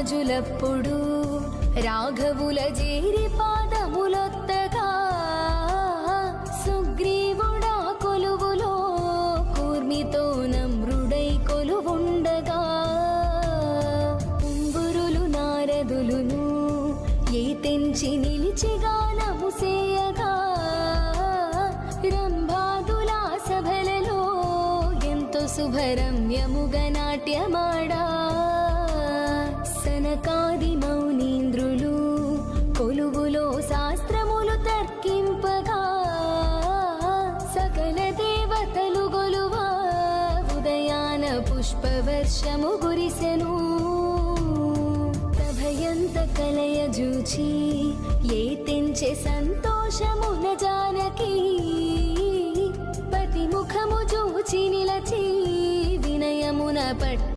రాజులప్పుడు రాఘవుల జేరి పాదములొత్తగా సుగ్రీవుడా కొలువులో కూర్మితో నమ్రుడై కొలువుండగా ఉంగురులు నారదులును ఏ తెంచి నిలిచిగానము సేయగా రంభాదులా సభలలో ఎంతో శుభరమ్యముగ నాట్యమాడా సనకాది మౌనీంద్రులు కొలువులో శాస్త్రములు తర్కింపగా సకల దేవతలు గొలువా ఉదయాన పుష్పవర్షము కురిసెను ప్రభయంత కలయజూచి ఏ తెంచె సంతోషమున జానకి పతి ముఖము చూచి నిలచి వినయమున పట్టు